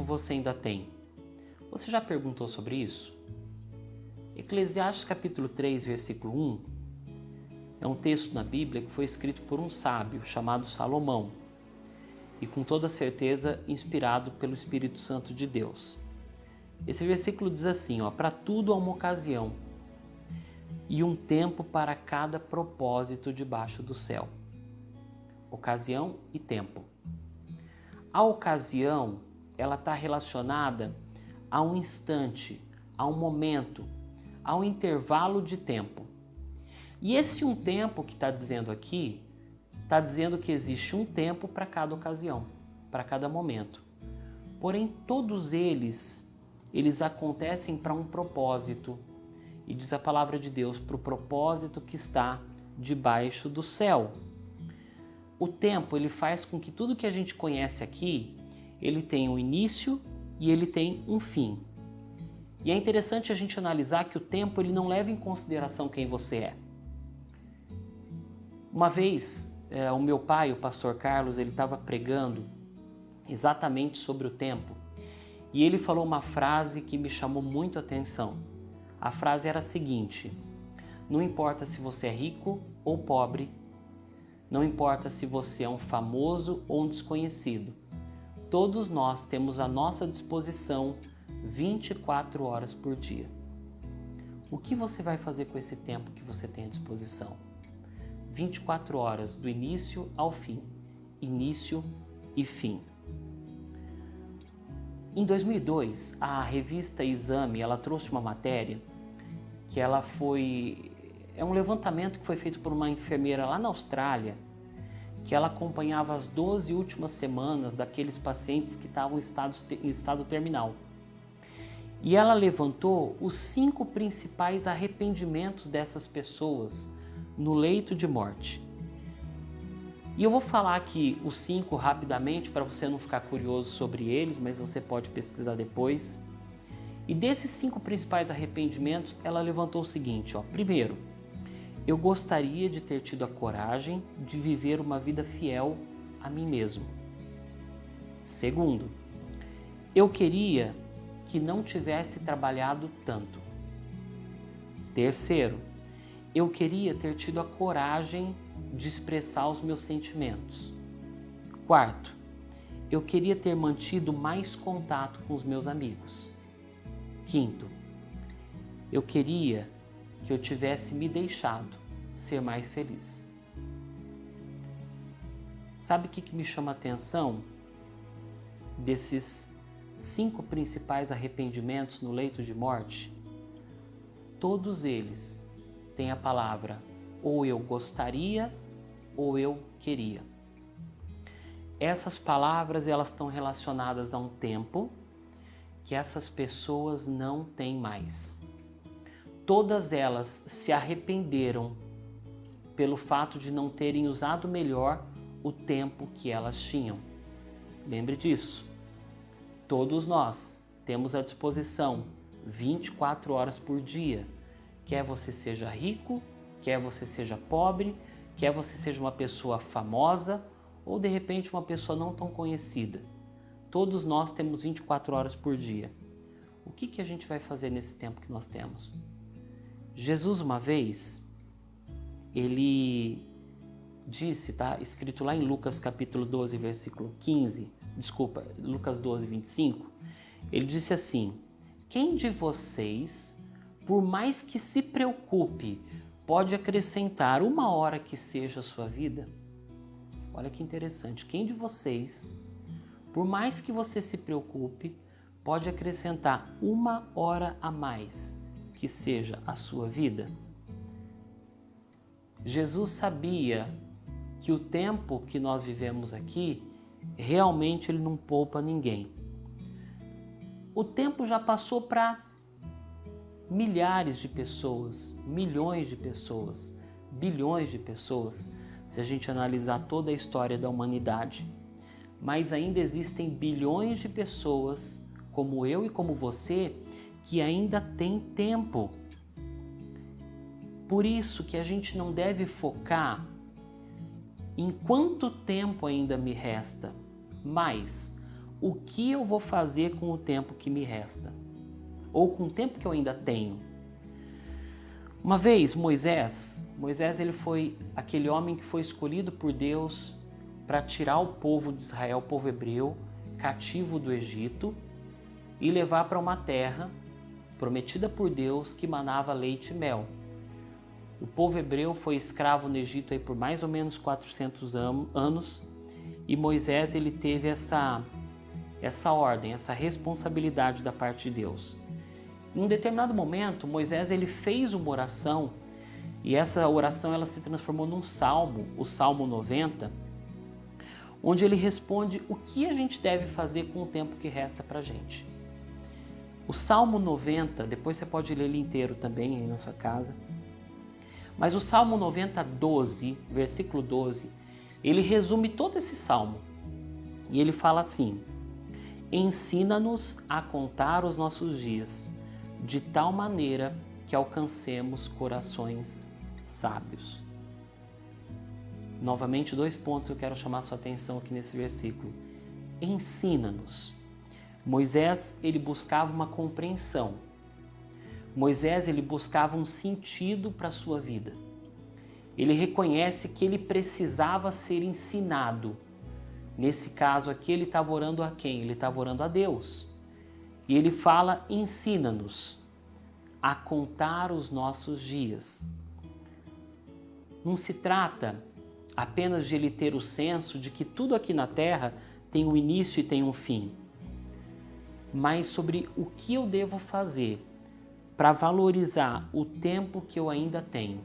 você ainda tem? Você já perguntou sobre isso? Eclesiastes capítulo 3, versículo 1 é um texto na Bíblia que foi escrito por um sábio chamado Salomão e com toda certeza inspirado pelo Espírito Santo de Deus. Esse versículo diz assim, para tudo há uma ocasião e um tempo para cada propósito debaixo do céu. Ocasião e tempo. A ocasião, ela está relacionada a um instante, a um momento, a um intervalo de tempo. E esse um tempo que está dizendo aqui, está dizendo que existe um tempo para cada ocasião, para cada momento. Porém, todos eles acontecem para um propósito. E diz a palavra de Deus, para o propósito que está debaixo do céu. O tempo, ele faz com que tudo que a gente conhece aqui, ele tenha um início e ele tem um fim. E é interessante a gente analisar que o tempo, ele não leva em consideração quem você é. Uma vez, o meu pai, o pastor Carlos, ele estava pregando exatamente sobre o tempo. E ele falou uma frase que me chamou muito a atenção. A frase era a seguinte: não importa se você é rico ou pobre, não importa se você é um famoso ou um desconhecido, todos nós temos à nossa disposição 24 horas por dia. O que você vai fazer com esse tempo que você tem à disposição? 24 horas, do início ao fim. Início e fim. Em 2002, a revista Exame, ela trouxe uma matéria que é um levantamento que foi feito por uma enfermeira lá na Austrália, que ela acompanhava as 12 últimas semanas daqueles pacientes que estavam em estado terminal. E ela levantou os 5 principais arrependimentos dessas pessoas no leito de morte. E eu vou falar aqui os 5 rapidamente para você não ficar curioso sobre eles, mas você pode pesquisar depois. E desses 5 principais arrependimentos, ela levantou o seguinte, primeiro, eu gostaria de ter tido a coragem de viver uma vida fiel a mim mesmo. Segundo, eu queria que não tivesse trabalhado tanto. Terceiro, eu queria ter tido a coragem de expressar os meus sentimentos. Quarto, eu queria ter mantido mais contato com os meus amigos. Quinto, eu queria que eu tivesse me deixado ser mais feliz. Sabe o que me chama a atenção desses 5 principais arrependimentos no leito de morte? Todos eles têm a palavra ou eu gostaria ou eu queria. Essas palavras, elas estão relacionadas a um tempo que essas pessoas não têm mais. Todas elas se arrependeram pelo fato de não terem usado melhor o tempo que elas tinham. Lembre disso. Todos nós temos à disposição 24 horas por dia. Quer você seja rico, quer você seja pobre, quer você seja uma pessoa famosa ou de repente uma pessoa não tão conhecida. Todos nós temos 24 horas por dia. O que a gente vai fazer nesse tempo que nós temos? Jesus, uma vez, ele disse, tá escrito lá em Lucas capítulo 12, versículo 15, Lucas 12, 25, ele disse assim: quem de vocês, por mais que se preocupe, pode acrescentar 1 hora que seja a sua vida? Olha que interessante. Quem de vocês, por mais que você se preocupe, pode acrescentar 1 hora a mais que seja a sua vida? Jesus sabia que o tempo que nós vivemos aqui, realmente ele não poupa ninguém. O tempo já passou para milhares de pessoas, milhões de pessoas, bilhões de pessoas, se a gente analisar toda a história da humanidade. Mas ainda existem bilhões de pessoas, como eu e como você, que ainda têm tempo. Por isso que a gente não deve focar em quanto tempo ainda me resta, mas o que eu vou fazer com o tempo que me resta, ou com o tempo que eu ainda tenho. Uma vez Moisés ele foi aquele homem que foi escolhido por Deus para tirar o povo de Israel, o povo hebreu, cativo do Egito, e levar para uma terra prometida por Deus que manava leite e mel. O povo hebreu foi escravo no Egito aí por mais ou menos 400 anos, e Moisés ele teve essa ordem, essa responsabilidade da parte de Deus. Em um determinado momento, Moisés ele fez uma oração, e essa oração ela se transformou num salmo, o Salmo 90, onde ele responde o que a gente deve fazer com o tempo que resta para a gente. O Salmo 90, depois você pode ler ele inteiro também aí na sua casa, mas o Salmo 90, 12, versículo 12, ele resume todo esse salmo, e ele fala assim: ensina-nos a contar os nossos dias, de tal maneira que alcancemos corações sábios. Novamente, 2 pontos eu quero chamar a sua atenção aqui nesse versículo. Ensina-nos. Moisés, ele buscava uma compreensão. Moisés, ele buscava um sentido para a sua vida. Ele reconhece que ele precisava ser ensinado. Nesse caso aqui, ele estava orando a quem? Ele estava orando a Deus. E ele fala: ensina-nos a contar os nossos dias. Não se trata apenas de ele ter o senso de que tudo aqui na terra tem um início e tem um fim, mas sobre o que eu devo fazer para valorizar o tempo que eu ainda tenho.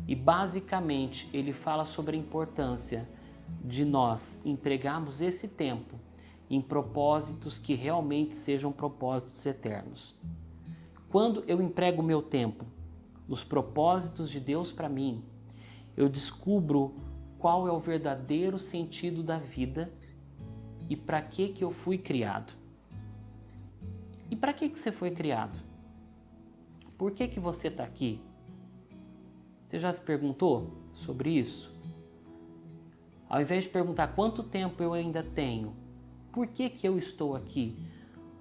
E basicamente ele fala sobre a importância de nós empregarmos esse tempo em propósitos que realmente sejam propósitos eternos. Quando eu emprego o meu tempo nos propósitos de Deus para mim, eu descubro qual é o verdadeiro sentido da vida e para que eu fui criado. E para que você foi criado? Por que você está aqui? Você já se perguntou sobre isso? Ao invés de perguntar quanto tempo eu ainda tenho, por que eu estou aqui?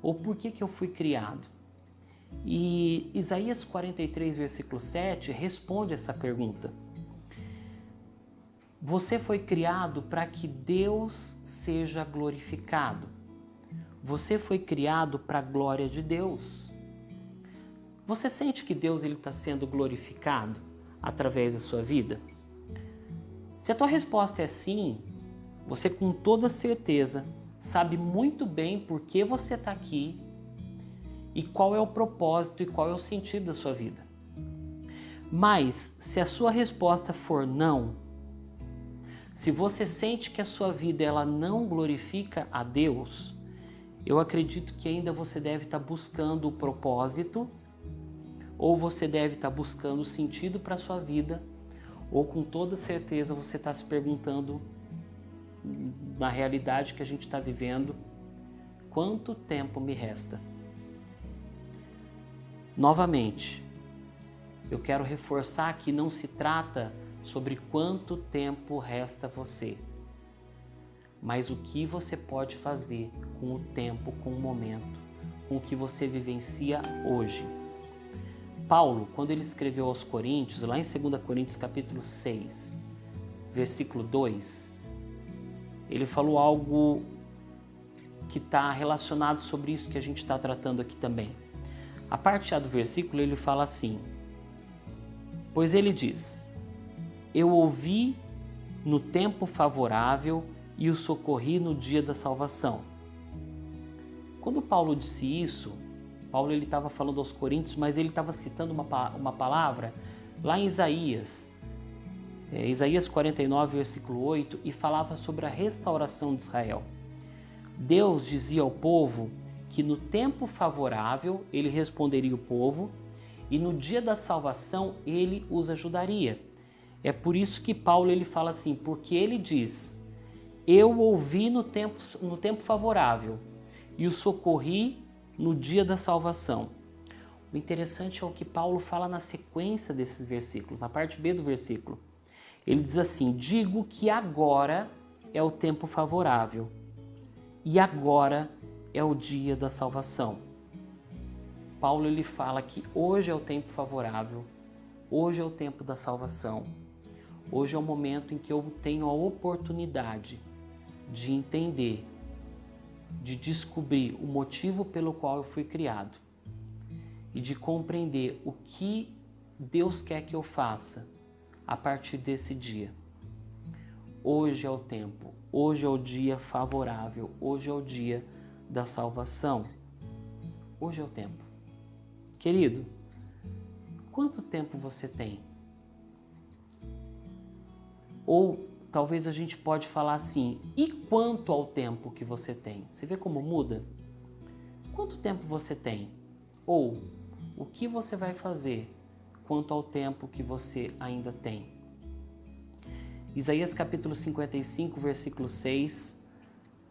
Ou por que eu fui criado? E Isaías 43, versículo 7, responde essa pergunta. Você foi criado para que Deus seja glorificado. Você foi criado para a glória de Deus. Você sente que Deus está sendo glorificado através da sua vida? Se a tua resposta é sim, você com toda certeza sabe muito bem por que você está aqui e qual é o propósito e qual é o sentido da sua vida. Mas se a sua resposta for não, se você sente que a sua vida ela não glorifica a Deus, eu acredito que ainda você deve estar buscando o propósito, ou você deve estar buscando o sentido para a sua vida, ou com toda certeza você está se perguntando, na realidade que a gente está vivendo, quanto tempo me resta? Novamente, eu quero reforçar que não se trata sobre quanto tempo resta a você, mas o que você pode fazer com o tempo, com o momento, com o que você vivencia hoje. Paulo, quando ele escreveu aos Coríntios, lá em 2 Coríntios capítulo 6, versículo 2, ele falou algo que está relacionado sobre isso que a gente está tratando aqui também. A parte A do versículo ele fala assim: pois ele diz, eu ouvi no tempo favorável e o socorri no dia da salvação. Quando Paulo disse isso, Paulo ele estava falando aos Coríntios, mas ele estava citando uma palavra lá em Isaías, Isaías 49, versículo 8, e falava sobre a restauração de Israel. Deus dizia ao povo que no tempo favorável ele responderia o povo e no dia da salvação ele os ajudaria. É por isso que Paulo ele fala assim, porque ele diz, eu ouvi no tempo favorável e o socorri no dia da salvação. O interessante é o que Paulo fala na sequência desses versículos, na parte B do versículo. Ele diz assim, digo que agora é o tempo favorável. e agora é o dia da salvação. Paulo ele fala que hoje é o tempo favorável, hoje é o tempo da salvação, hoje é o momento em que eu tenho a oportunidade de entender, de descobrir o motivo pelo qual eu fui criado e de compreender o que Deus quer que eu faça a partir desse dia. Hoje é o tempo, hoje é o dia favorável, hoje é o dia da salvação. Hoje é o tempo. Querido, quanto tempo você tem? Ou talvez a gente pode falar assim, e quanto ao tempo que você tem? Você vê como muda? Quanto tempo você tem? Ou o que você vai fazer quanto ao tempo que você ainda tem? Isaías capítulo 55, versículo 6,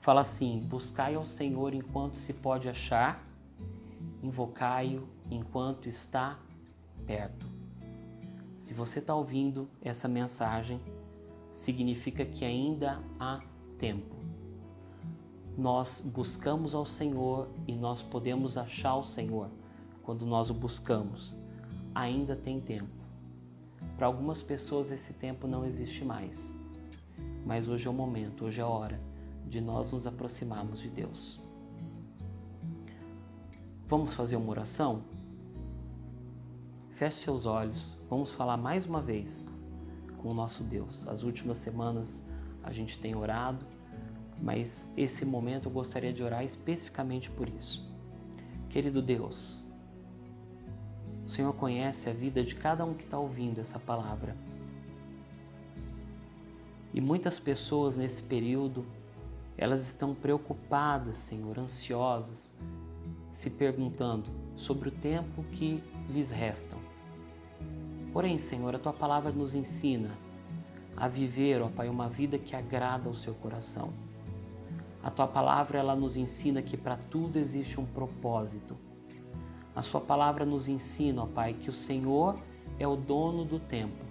fala assim: buscai ao Senhor enquanto se pode achar, invocai-o enquanto está perto. Se você está ouvindo essa mensagem, significa que ainda há tempo. Nós buscamos ao Senhor e nós podemos achar o Senhor quando nós o buscamos. Ainda tem tempo. Para algumas pessoas esse tempo não existe mais, mas hoje é o momento, hoje é a hora de nós nos aproximarmos de Deus. Vamos fazer uma oração? Feche seus olhos, vamos falar mais uma vez com o nosso Deus. As últimas semanas a gente tem orado, mas esse momento eu gostaria de orar especificamente por isso. Querido Deus, o Senhor conhece a vida de cada um que está ouvindo essa palavra. E muitas pessoas nesse período, elas estão preocupadas, Senhor, ansiosas, se perguntando sobre o tempo que lhes restam. Porém, Senhor, a Tua palavra nos ensina a viver, ó Pai, uma vida que agrada ao Seu coração. A Tua palavra, ela nos ensina que para tudo existe um propósito. A Sua palavra nos ensina, ó Pai, que o Senhor é o dono do tempo.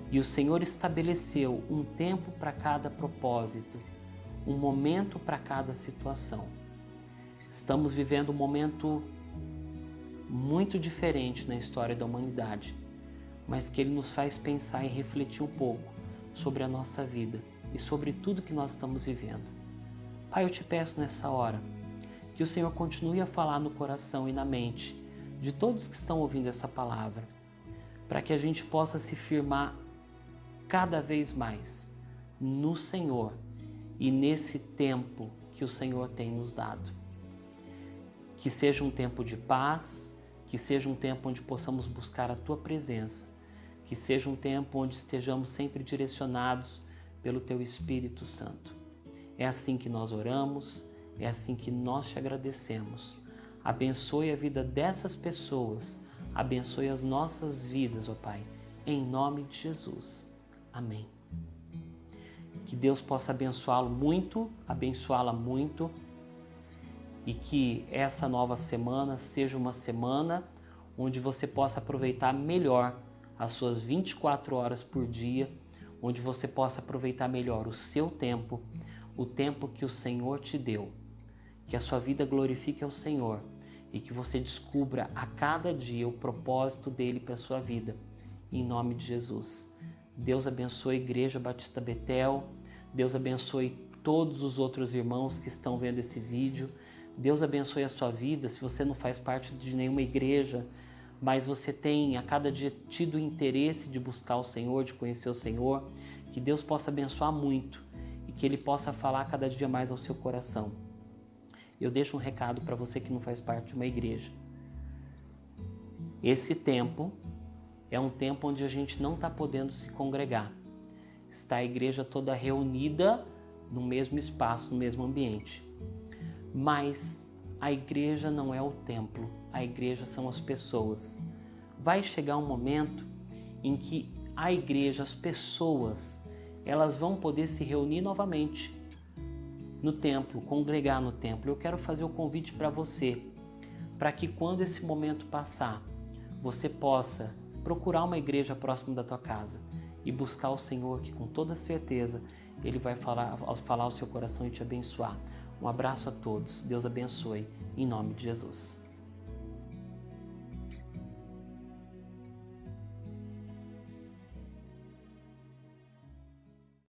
E o Senhor estabeleceu um tempo para cada propósito, um momento para cada situação. Estamos vivendo um momento muito diferente na história da humanidade, mas que ele nos faz pensar e refletir um pouco sobre a nossa vida e sobre tudo que nós estamos vivendo. Pai, eu te peço nessa hora que o Senhor continue a falar no coração e na mente de todos que estão ouvindo essa palavra, para que a gente possa se firmar cada vez mais no Senhor e nesse tempo que o Senhor tem nos dado. Que seja um tempo de paz, que seja um tempo onde possamos buscar a Tua presença, que seja um tempo onde estejamos sempre direcionados pelo Teu Espírito Santo. É assim que nós oramos, é assim que nós te agradecemos. Abençoe a vida dessas pessoas, abençoe as nossas vidas, ó Pai, em nome de Jesus. Amém. Que Deus possa abençoá-la muito, e que essa nova semana seja uma semana onde você possa aproveitar melhor as suas 24 horas por dia, onde você possa aproveitar melhor o seu tempo, o tempo que o Senhor te deu. Que a sua vida glorifique ao Senhor e que você descubra a cada dia o propósito dele para a sua vida. Em nome de Jesus. Deus abençoe a Igreja Batista Betel. Deus abençoe todos os outros irmãos que estão vendo esse vídeo. Deus abençoe a sua vida. Se você não faz parte de nenhuma igreja, mas você tem a cada dia tido o interesse de buscar o Senhor, de conhecer o Senhor, que Deus possa abençoar muito e que Ele possa falar cada dia mais ao seu coração. Eu deixo um recado para você que não faz parte de uma igreja. Esse tempo é um tempo onde a gente não está podendo se congregar. Está a igreja toda reunida no mesmo espaço, no mesmo ambiente. Mas a igreja não é o templo, a igreja são as pessoas. Vai chegar um momento em que a igreja, as pessoas, elas vão poder se reunir novamente no templo, congregar no templo. Eu quero fazer o convite para você, para que quando esse momento passar, você possa procurar uma igreja próximo da tua casa e buscar o Senhor, que com toda certeza Ele vai falar ao seu coração e te abençoar. Um abraço a todos. Deus abençoe. Em nome de Jesus.